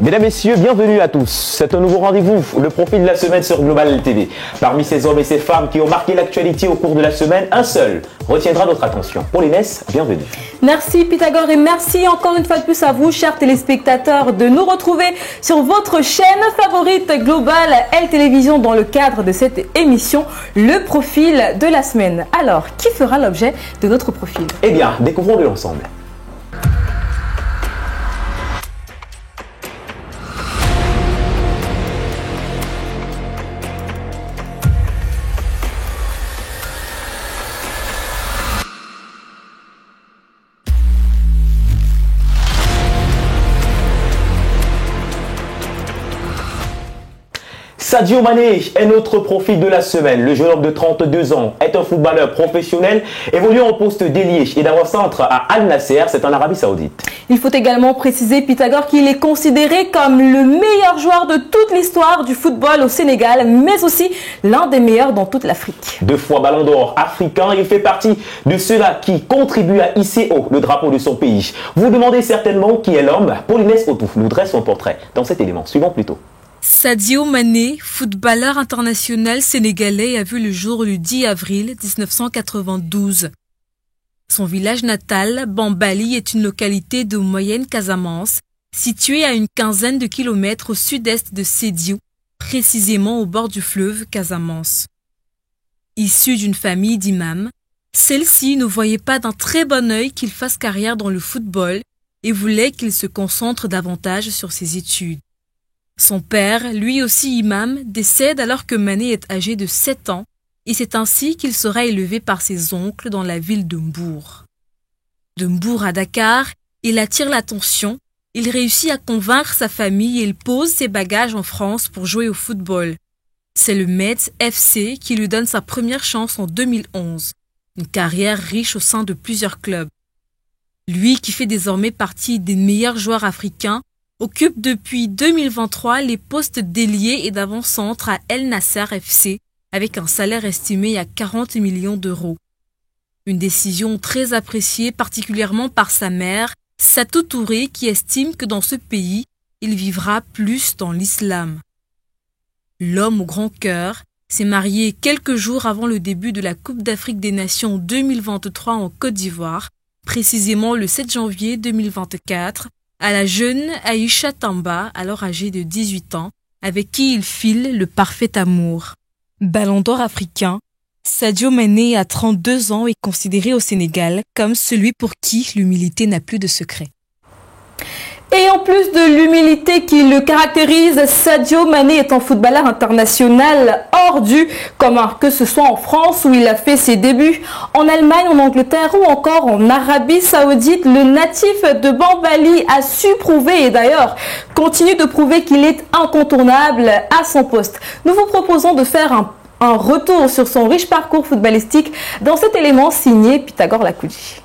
Mesdames, Messieurs, bienvenue à tous. C'est un nouveau rendez-vous, le profil de la semaine sur Global TV. Parmi ces hommes et ces femmes qui ont marqué l'actualité au cours de la semaine, un seul retiendra notre attention. Pauline Ness, bienvenue. Merci Pythagore et merci encore une fois de plus à vous, chers téléspectateurs, de nous retrouver sur votre chaîne favorite Global L Télévision dans le cadre de cette émission, le profil de la semaine. Alors, qui fera l'objet de notre profil? Eh bien, découvrons-le ensemble. Sadio Mané est notre profil de la semaine. Le jeune homme de 32 ans est un footballeur professionnel, évoluant au poste d'ailier et d'avant-centre à Al Nasser, c'est en Arabie Saoudite. Il faut également préciser, Pythagore, qu'il est considéré comme le meilleur joueur de toute l'histoire du football au Sénégal, mais aussi l'un des meilleurs dans toute l'Afrique. 2 fois ballon d'or africain, il fait partie de ceux-là qui contribuent à hisser haut le drapeau de son pays. Vous vous demandez certainement qui est l'homme. Pauline Ness nous dresse son portrait dans cet élément. Suivons plutôt. Sadio Mané, footballeur international sénégalais, a vu le jour le 10 avril 1992. Son village natal, Bambali, est une localité de moyenne Casamance, située à une quinzaine de kilomètres au sud-est de Sédhiou, précisément au bord du fleuve Casamance. Issu d'une famille d'imams, celle-ci ne voyait pas d'un très bon œil qu'il fasse carrière dans le football et voulait qu'il se concentre davantage sur ses études. Son père, lui aussi imam, décède alors que Mané est âgé de 7 ans et c'est ainsi qu'il sera élevé par ses oncles dans la ville de Mbour. De Mbour à Dakar, il attire l'attention, il réussit à convaincre sa famille et il pose ses bagages en France pour jouer au football. C'est le Metz FC qui lui donne sa première chance en 2011, une carrière riche au sein de plusieurs clubs. Lui qui fait désormais partie des meilleurs joueurs africains, occupe depuis 2023 les postes d'ailier et d'avant-centre à El Nasser FC avec un salaire estimé à 40 millions d'euros. Une décision très appréciée particulièrement par sa mère, Satou Touré, qui estime que dans ce pays, il vivra plus dans l'islam. L'homme au grand cœur s'est marié quelques jours avant le début de la Coupe d'Afrique des Nations 2023 en Côte d'Ivoire, précisément le 7 janvier 2024, à la jeune Aïcha Tamba, alors âgée de 18 ans, avec qui il file le parfait amour. Ballon d'or africain, Sadio Mané à 32 ans est considéré au Sénégal comme celui pour qui l'humilité n'a plus de secret. Et en plus de l'humilité qui le caractérise, Sadio Mané est un footballeur international hors du commun, que ce soit en France où il a fait ses débuts, en Allemagne, en Angleterre ou encore en Arabie Saoudite. Le natif de Bambali a su prouver et d'ailleurs continue de prouver qu'il est incontournable à son poste. Nous vous proposons de faire un retour sur son riche parcours footballistique dans cet élément signé Pythagore Lakoudji.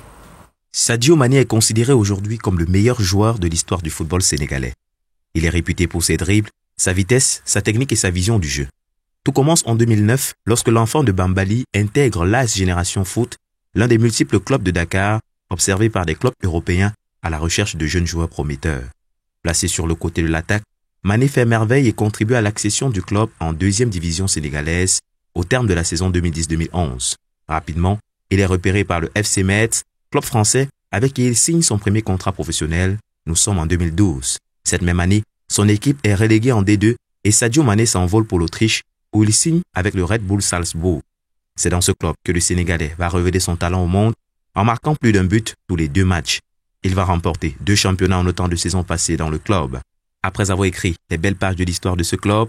Sadio Mané est considéré aujourd'hui comme le meilleur joueur de l'histoire du football sénégalais. Il est réputé pour ses dribbles, sa vitesse, sa technique et sa vision du jeu. Tout commence en 2009 lorsque l'enfant de Bambali intègre l'AS Génération Foot, l'un des multiples clubs de Dakar observés par des clubs européens à la recherche de jeunes joueurs prometteurs. Placé sur le côté de l'attaque, Mané fait merveille et contribue à l'accession du club en 2e division sénégalaise au terme de la saison 2010-2011. Rapidement, il est repéré par le FC Metz, club français avec qui il signe son premier contrat professionnel. Nous sommes en 2012. Cette même année, son équipe est reléguée en D2 et Sadio Mané s'envole pour l'Autriche où il signe avec le Red Bull Salzbourg. C'est dans ce club que le Sénégalais va révéler son talent au monde en marquant plus d'un but tous les 2 matchs. Il va remporter 2 championnats en autant de saisons passées dans le club. Après avoir écrit les belles pages de l'histoire de ce club,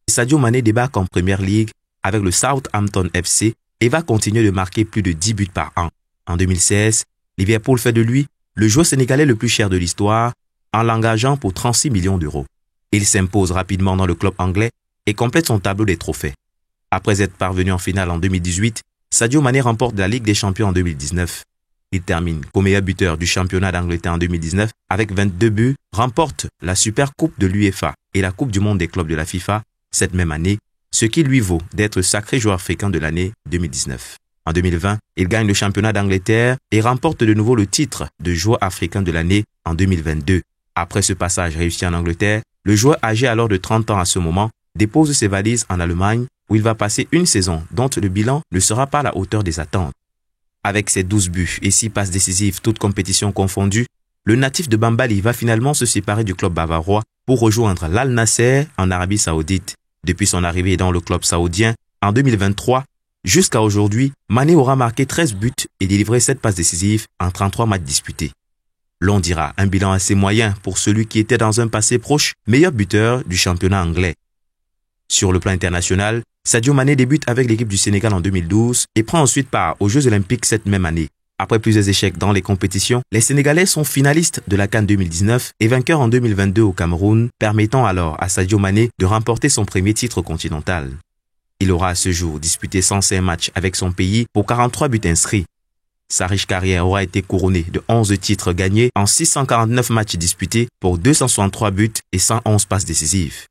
Sadio Mané débarque en Première Ligue avec le Southampton FC et va continuer de marquer plus de 10 buts par an. En 2016, Liverpool fait de lui le joueur sénégalais le plus cher de l'histoire en l'engageant pour 36 millions d'euros. Il s'impose rapidement dans le club anglais et complète son tableau des trophées. Après être parvenu en finale en 2018, Sadio Mané remporte la Ligue des Champions en 2019. Il termine comme meilleur buteur du championnat d'Angleterre en 2019 avec 22 buts, remporte la Super Coupe de l'UEFA et la Coupe du monde des clubs de la FIFA cette même année, ce qui lui vaut d'être sacré joueur africain de l'année 2019. En 2020, il gagne le championnat d'Angleterre et remporte de nouveau le titre de joueur africain de l'année en 2022. Après ce passage réussi en Angleterre, Le joueur âgé alors de 30 ans à ce moment dépose ses valises en Allemagne où il va passer une saison dont le bilan ne sera pas à la hauteur des attentes. Avec ses 12 buts et 6 passes décisives, toutes compétitions confondues, le natif de Bambali va finalement se séparer du club bavarois pour rejoindre l'Al Nasser en Arabie Saoudite. Depuis son arrivée dans le club saoudien en 2023, jusqu'à aujourd'hui, Mané aura marqué 13 buts et délivré 7 passes décisives en 33 matchs disputés. L'on dira un bilan assez moyen pour celui qui était dans un passé proche meilleur buteur du championnat anglais. Sur le plan international, Sadio Mané débute avec l'équipe du Sénégal en 2012 et prend ensuite part aux Jeux Olympiques cette même année. Après plusieurs échecs dans les compétitions, les Sénégalais sont finalistes de la CAN 2019 et vainqueurs en 2022 au Cameroun, permettant alors à Sadio Mané de remporter son premier titre continental. Il aura à ce jour disputé 105 matchs avec son pays pour 43 buts inscrits. Sa riche carrière aura été couronnée de 11 titres gagnés en 649 matchs disputés pour 263 buts et 111 passes décisives.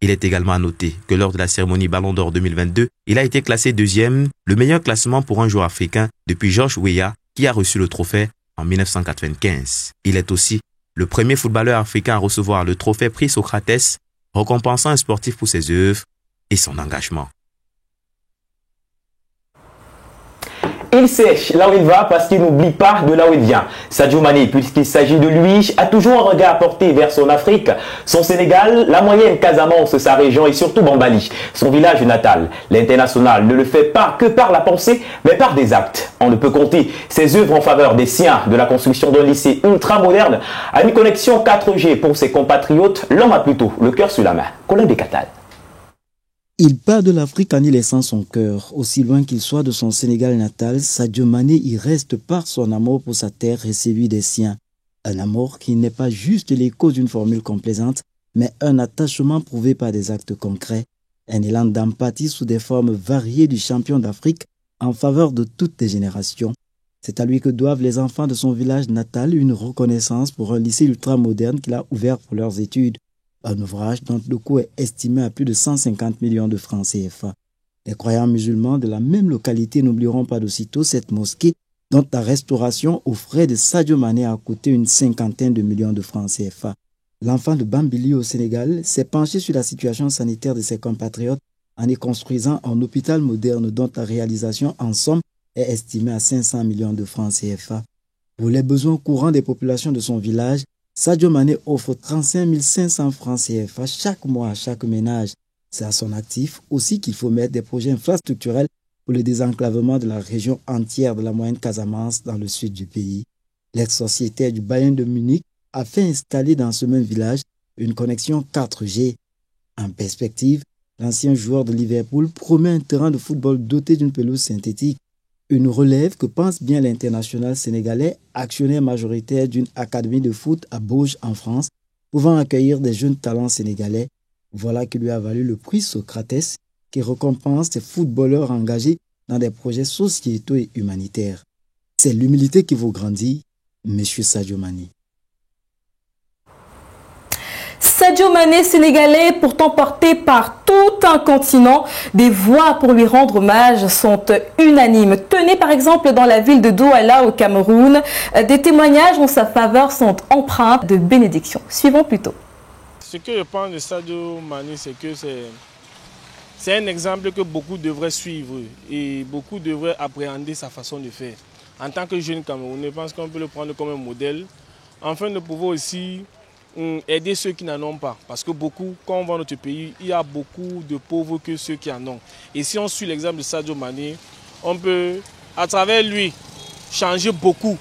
Il est également à noter que lors de la cérémonie Ballon d'Or 2022, il a été classé deuxième, le meilleur classement pour un joueur africain depuis Georges Weah, qui a reçu le trophée en 1995. Il est aussi le premier footballeur africain à recevoir le trophée Prix Socrates, récompensant un sportif pour ses œuvres et son engagement. Il sait là où il va parce qu'il n'oublie pas de là où il vient. Sadio Mané, puisqu'il s'agit de lui, a toujours un regard porté vers son Afrique, son Sénégal, la moyenne Casamance, sa région et surtout Bambali, son village natal. L'international ne le fait pas que par la pensée, mais par des actes. On ne peut compter ses œuvres en faveur des siens, de la construction d'un lycée ultra moderne à une connexion 4G pour ses compatriotes. L'homme a plutôt le cœur sur la main. Colin Descatal. Il part de l'Afrique en y laissant son cœur. Aussi loin qu'il soit de son Sénégal natal, Sadio Mané y reste par son amour pour sa terre et celui des siens. Un amour qui n'est pas juste l'écho d'une formule complaisante, mais un attachement prouvé par des actes concrets, un élan d'empathie sous des formes variées du champion d'Afrique en faveur de toutes les générations. C'est à lui que doivent les enfants de son village natal une reconnaissance pour un lycée ultramoderne qu'il a ouvert pour leurs études. Un ouvrage dont le coût est estimé à plus de 150 millions de francs CFA. Les croyants musulmans de la même localité n'oublieront pas d'aussitôt cette mosquée dont la restauration aux frais de Sadio Mané a coûté une 50aine de millions de francs CFA. L'enfant de Bambili au Sénégal s'est penché sur la situation sanitaire de ses compatriotes en y construisant un hôpital moderne dont la réalisation en somme est estimée à 500 millions de francs CFA. Pour les besoins courants des populations de son village, Sadio Mané offre 35 500 francs CFA chaque mois à chaque ménage. C'est à son actif aussi qu'il faut mettre des projets infrastructurels pour le désenclavement de la région entière de la moyenne Casamance dans le sud du pays. L'ex-sociétaire du Bayern de Munich a fait installer dans ce même village une connexion 4G. En perspective, l'ancien joueur de Liverpool promet un terrain de football doté d'une pelouse synthétique. Une relève que pense bien l'international sénégalais, actionnaire majoritaire d'une académie de foot à Bourges en France, pouvant accueillir des jeunes talents sénégalais. Voilà qui lui a valu le prix Socrates, qui récompense ces footballeurs engagés dans des projets sociétaux et humanitaires. C'est l'humilité qui vous grandit, Monsieur Sadio Mané. Sadio Mané, sénégalais, pourtant porté par tout un continent, des voix pour lui rendre hommage sont unanimes. Tenez par exemple dans la ville de Douala au Cameroun, des témoignages en sa faveur sont empreints de bénédiction. Suivons plutôt. Ce que je pense de Sadio Mané, c'est que c'est un exemple que beaucoup devraient suivre et beaucoup devraient appréhender sa façon de faire. En tant que jeune Camerounais, je pense qu'on peut le prendre comme un modèle, afin de pouvoir aussi aider ceux qui n'en ont pas. Parce que beaucoup, quand on va dans notre pays, il y a beaucoup de pauvres que ceux qui en ont. Et si on suit l'exemple de Sadio Mané, on peut, à travers lui, changer beaucoup.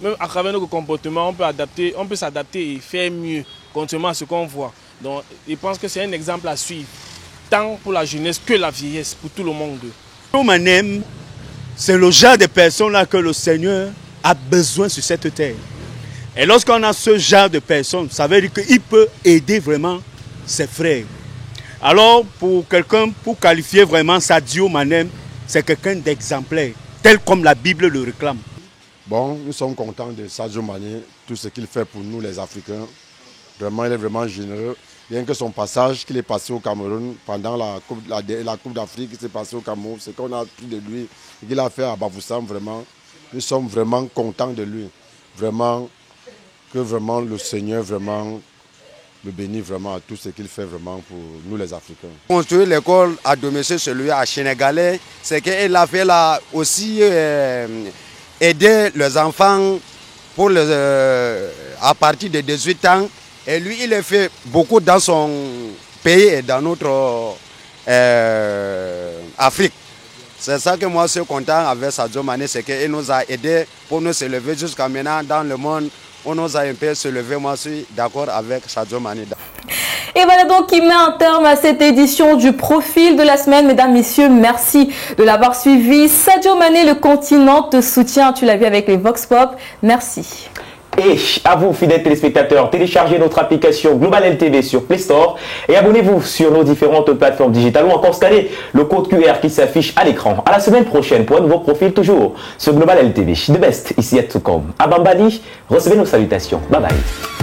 Même à travers notre comportement, on peut s'adapter et faire mieux, contrairement à ce qu'on voit. Donc, je pense que c'est un exemple à suivre, tant pour la jeunesse que la vieillesse, pour tout le monde. Sadio Mané, c'est le genre de personnes-là que le Seigneur a besoin sur cette terre. Et lorsqu'on a ce genre de personnes, ça veut dire qu'il peut aider vraiment ses frères. Alors, pour quelqu'un, pour qualifier vraiment Sadio Mané, c'est quelqu'un d'exemplaire, tel comme la Bible le réclame. Bon, nous sommes contents de Sadio Mané, tout ce qu'il fait pour nous les Africains. Vraiment, il est vraiment généreux. Rien que son passage qu'il est passé au Cameroun pendant la Coupe d'Afrique, il s'est passé au Cameroun, ce qu'on a appris de lui, et qu'il a fait à Bafoussam, vraiment, nous sommes vraiment contents de lui. Vraiment, que vraiment le Seigneur vraiment le bénir vraiment à tout ce qu'il fait vraiment pour nous les Africains. Construire l'école à domicile, celui à Sénégalais, c'est qu'il a fait là aussi aider les enfants pour à partir de 18 ans. Et lui, il a fait beaucoup dans son pays et dans notre Afrique. C'est ça que moi je suis content avec Sadio Mané, c'est qu'il nous a aidés pour nous se lever jusqu'à maintenant dans le monde. On nous a un peu se lever, moi je suis d'accord avec Sadio Mané. Et voilà donc qui met un terme à cette édition du Profil de la semaine. Mesdames, messieurs, merci de l'avoir suivi. Sadio Mané, le continent te soutient. Tu l'as vu avec les Vox Pop. Merci. Et à vous, fidèles téléspectateurs, téléchargez notre application Global LTV sur Play Store et abonnez-vous sur nos différentes plateformes digitales ou encore scannez le code QR qui s'affiche à l'écran. À la semaine prochaine pour un nouveau profil toujours sur Global LTV. The best ici à Tucum. À Bambali, recevez nos salutations. Bye bye.